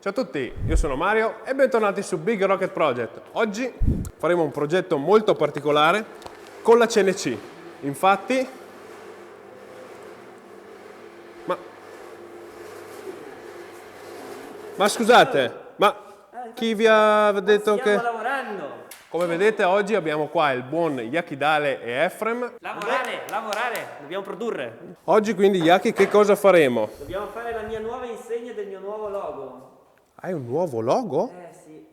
Ciao a tutti, io sono Mario e bentornati su Big Rocket Project. Oggi faremo un progetto molto particolare con la CNC. Infatti, ma scusate, ma chi vi ha detto che... Stiamo lavorando! Come vedete oggi abbiamo qua il buon Yakidale e Efrem. Lavorare! Dobbiamo produrre! Oggi quindi Yaki che cosa faremo? Dobbiamo fare la mia nuova insegna del mio nuovo logo. Hai un nuovo logo? Sì.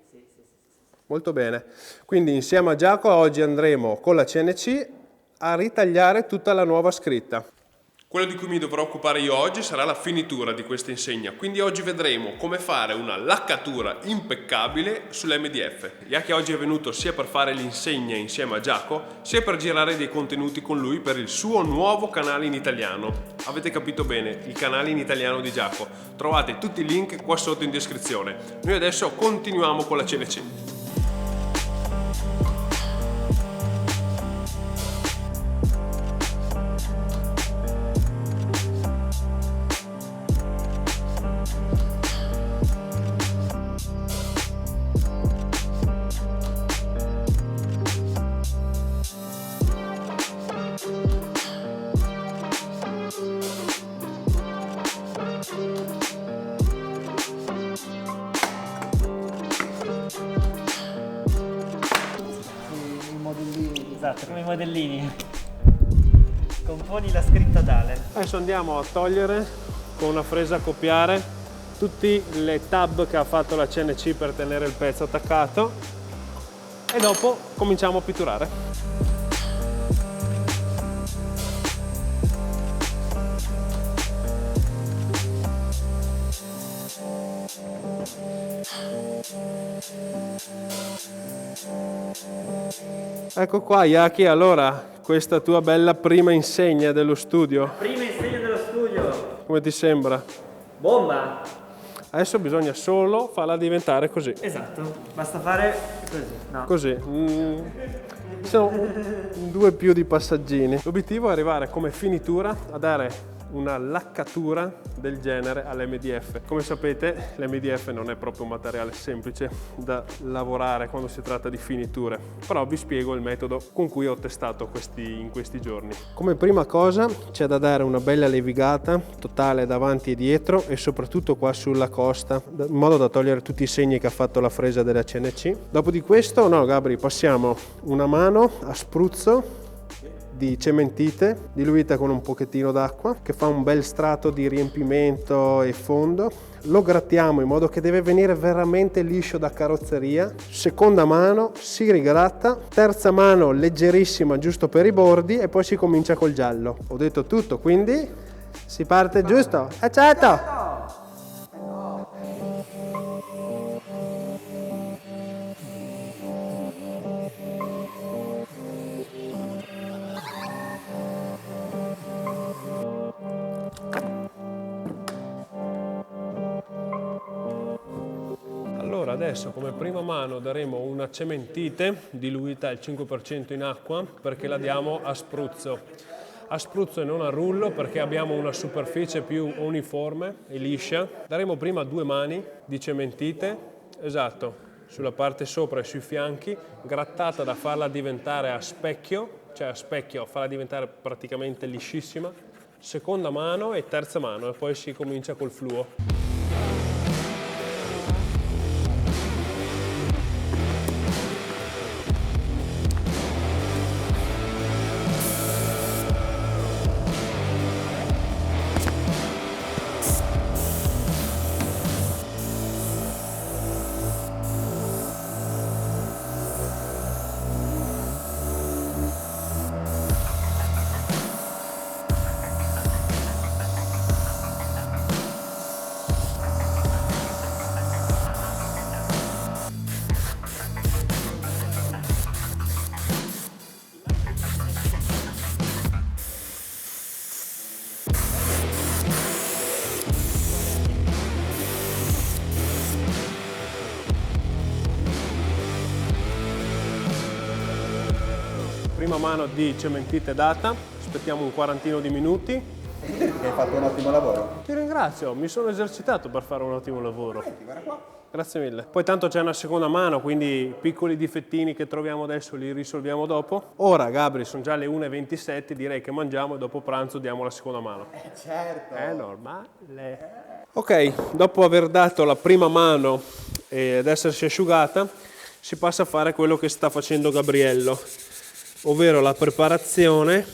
Molto bene. Quindi insieme a Giacomo oggi andremo con la CNC a ritagliare tutta la nuova scritta. Quello di cui mi dovrò occupare io oggi sarà la finitura di questa insegna, quindi oggi vedremo come fare una laccatura impeccabile sull'MDF. Yaki oggi è venuto sia per fare l'insegna insieme a Giacomo, sia per girare dei contenuti con lui per il suo nuovo canale in italiano. Avete capito bene, il canale in italiano di Giacomo. Trovate tutti i link qua sotto in descrizione. Noi adesso continuiamo con la CNC. Esatto, come i modellini. Componi la scritta tale. Adesso andiamo a togliere con una fresa a copiare tutti le tab che ha fatto la CNC per tenere il pezzo attaccato e dopo cominciamo a pitturare. Ecco qua Yaki, allora questa tua bella prima insegna dello studio, Prima insegna dello studio. come ti sembra? Bomba! Adesso bisogna solo farla diventare così. Esatto, basta fare così. No. Così. Sono due più di passaggini. L'obiettivo è arrivare come finitura a dare una laccatura del genere all'MDF. Come sapete l'MDF non è proprio un materiale semplice da lavorare quando si tratta di finiture, però vi spiego il metodo con cui ho testato in questi giorni. Come prima cosa c'è da dare una bella levigata totale davanti e dietro e soprattutto qua sulla costa, in modo da togliere tutti i segni che ha fatto la fresa della CNC. Dopo di questo, no Gabri, passiamo una mano a spruzzo di cementite diluita con un pochettino d'acqua che fa un bel strato di riempimento e fondo. Lo grattiamo in modo che deve venire veramente liscio da carrozzeria. Seconda mano si rigratta, terza mano leggerissima giusto per i bordi e poi si comincia col giallo. Ho detto tutto, quindi si parte giusto? Certo! Allora adesso come prima mano daremo una cementite diluita al 5% in acqua perché la diamo a spruzzo e non a rullo perché abbiamo una superficie più uniforme e liscia. Daremo prima 2 mani di cementite, esatto, sulla parte sopra e sui fianchi, grattata da farla diventare a specchio, cioè a specchio, farla diventare praticamente liscissima. Seconda mano e terza mano e poi si comincia col fluo. Prima mano di cementite data, aspettiamo un quarantino di minuti Che hai fatto un ottimo lavoro. Ti ringrazio, mi sono esercitato per fare un ottimo lavoro. Guarda qua. Grazie mille. Poi tanto c'è una seconda mano, quindi piccoli difettini che troviamo adesso li risolviamo dopo. Ora, Gabri, sono già le 1:27, direi che mangiamo e dopo pranzo diamo la seconda mano. Certo. È normale. Ok, dopo aver dato la prima mano ed essersi asciugata, si passa a fare quello che sta facendo Gabriello, ovvero la preparazione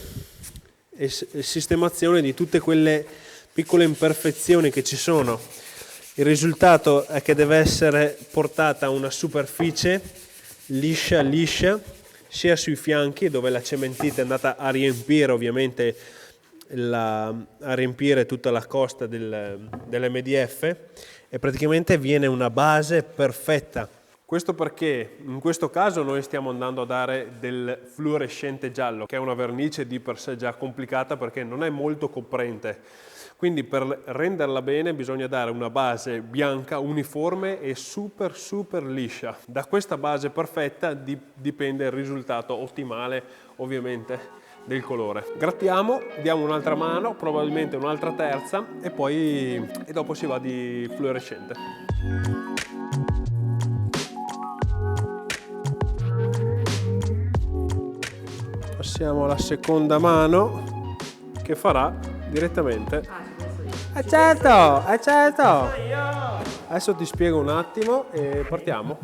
e sistemazione di tutte quelle piccole imperfezioni che ci sono. Il risultato è che deve essere portata a una superficie liscia, sia sui fianchi dove la cementita è andata a riempire tutta la costa dell'MDF e praticamente viene una base perfetta. Questo perché in questo caso noi stiamo andando a dare del fluorescente giallo, che è una vernice di per sé già complicata perché non è molto coprente. Quindi per renderla bene bisogna dare una base bianca, uniforme e super liscia. Da questa base perfetta dipende il risultato ottimale, ovviamente, del colore. Grattiamo, diamo un'altra mano, probabilmente un'altra terza e dopo si va di fluorescente. Passiamo alla seconda mano che farà direttamente. Certo. Adesso ti spiego un attimo e partiamo.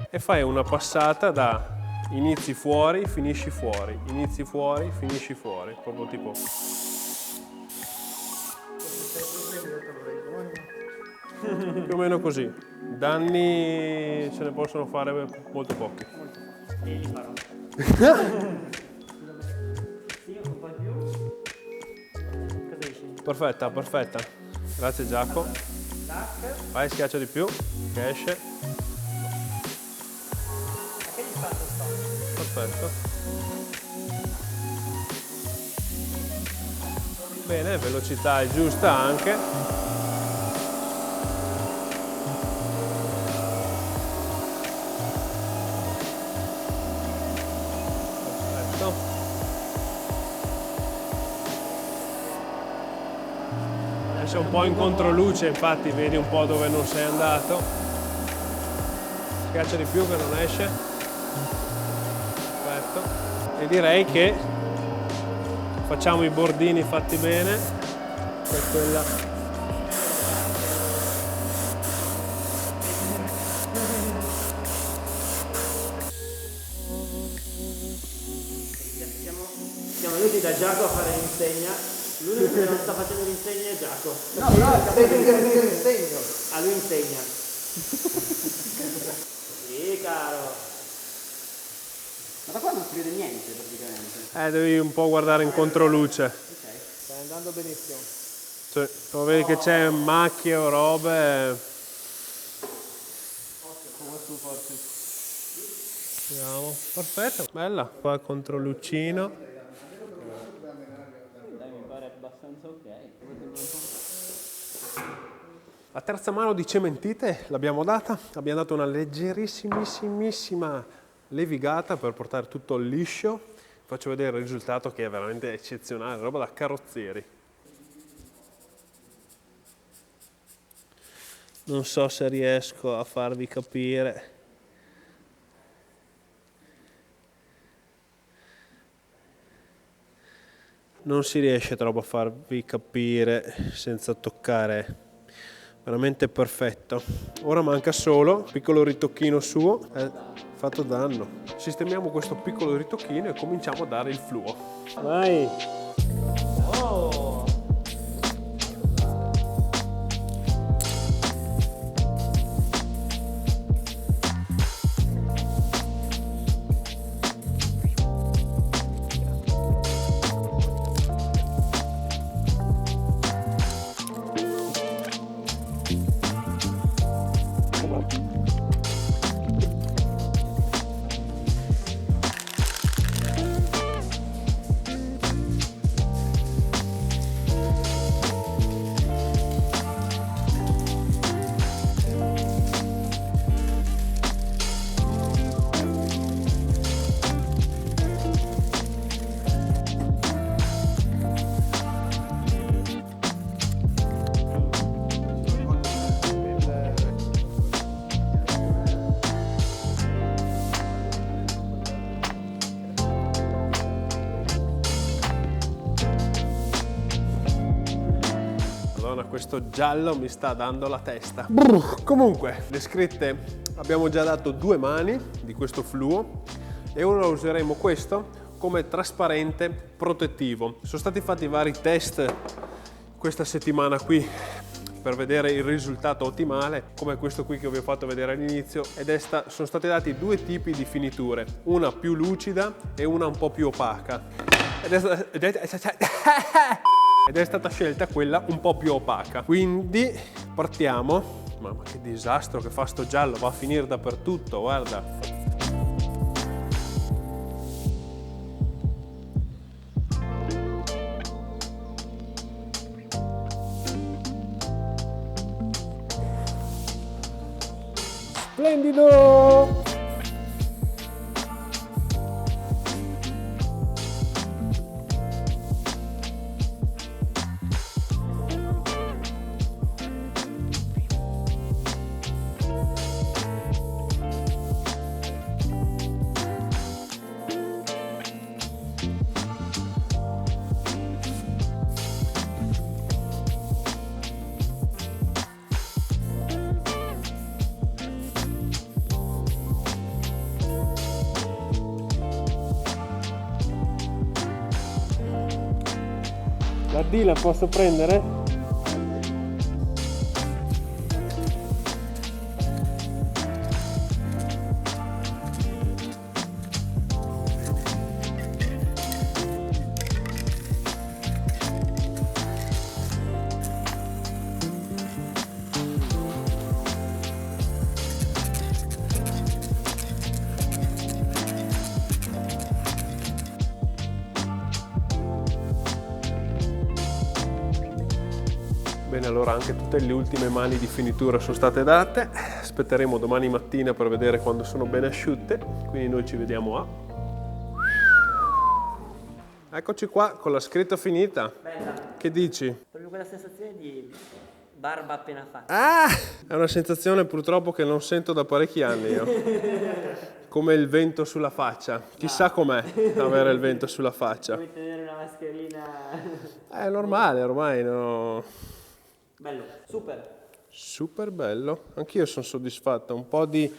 E fai una passata da inizi fuori, finisci fuori, inizi fuori, finisci fuori, proprio tipo. Più o meno così. Danni ce ne possono fare molto pochi. E li farò. Perfetta. Grazie Giacomo. Vai, schiaccia di più, che esce. A che distanza sto? Perfetto. Bene, velocità è giusta anche. Perfetto. Adesso è un po' in controluce, infatti vedi un po' dove non sei andato. Schiaccia di più che non esce. Perfetto. E direi che facciamo i bordini fatti bene. Per quella. Siamo venuti da Giacomo a fare l'insegna. L'unico che non sta facendo l'insegna è Giacomo. No, io insegno. A lui insegna. Sì, caro. Ma da qua non si vede niente praticamente. Devi un po' guardare in controluce. Ok. Stai andando benissimo. Cioè, quando vedi che c'è macchie o robe. Come tu forse. Vediamo. Perfetto. Bella. Qua il controluccino. La terza mano di cementite l'abbiamo data, abbiamo dato una leggerissimissima levigata per portare tutto liscio. Faccio vedere il risultato che è veramente eccezionale, roba da carrozzieri. Non so se riesco a farvi capire. Non si riesce troppo a farvi capire senza toccare. Veramente perfetto. Ora manca solo un piccolo ritocchino suo. Fatto danno. Sistemiamo questo piccolo ritocchino e cominciamo a dare il fluo. Vai! Oh! questo giallo mi sta dando la testa. Comunque, le scritte abbiamo già dato 2 mani di questo fluo e ora useremo questo come trasparente protettivo. Sono stati fatti vari test questa settimana qui per vedere il risultato ottimale, come questo qui che vi ho fatto vedere all'inizio, ed sono stati dati 2 tipi di finiture, una più lucida e una un po' più opaca. Ed è stata scelta quella un po' più opaca. Quindi partiamo. Mamma, che disastro che fa sto giallo, va a finire dappertutto, guarda. Splendido! La D la posso prendere? Bene, allora anche tutte le ultime mani di finitura sono state date. Aspetteremo domani mattina per vedere quando sono ben asciutte, quindi noi ci vediamo a... Eccoci qua con la scritta finita. Bella. Che dici? Proprio quella sensazione di barba appena fatta. Ah! È una sensazione purtroppo che non sento da parecchi anni io. Come il vento sulla faccia. Chissà com'è avere il vento sulla faccia. Puoi tenere una mascherina. È normale ormai, no? Bello, super. Super bello, anch'io sono soddisfatto, un po' di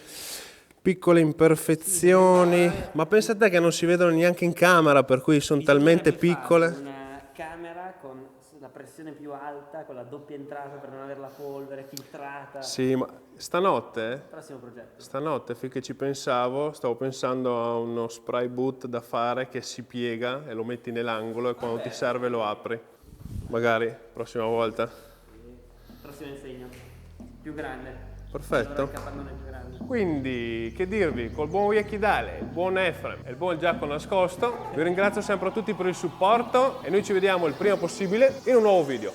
piccole imperfezioni, ma pensa a te che non si vedono neanche in camera, per cui sono talmente piccole. Una camera con la pressione più alta, con la doppia entrata per non avere la polvere filtrata. Sì, ma stanotte, Prossimo progetto. stanotte finché ci pensavo, stavo pensando a uno spray boot da fare che si piega e lo metti nell'angolo e quando ti serve lo apri. Magari, prossima volta. Prossimo insegno. Più grande. Perfetto. Allora il capannone più grande. Quindi, che dirvi, col buon Uyekidale, il buon Efrem e il buon Giacomo Nascosto, vi ringrazio sempre a tutti per il supporto e noi ci vediamo il prima possibile in un nuovo video.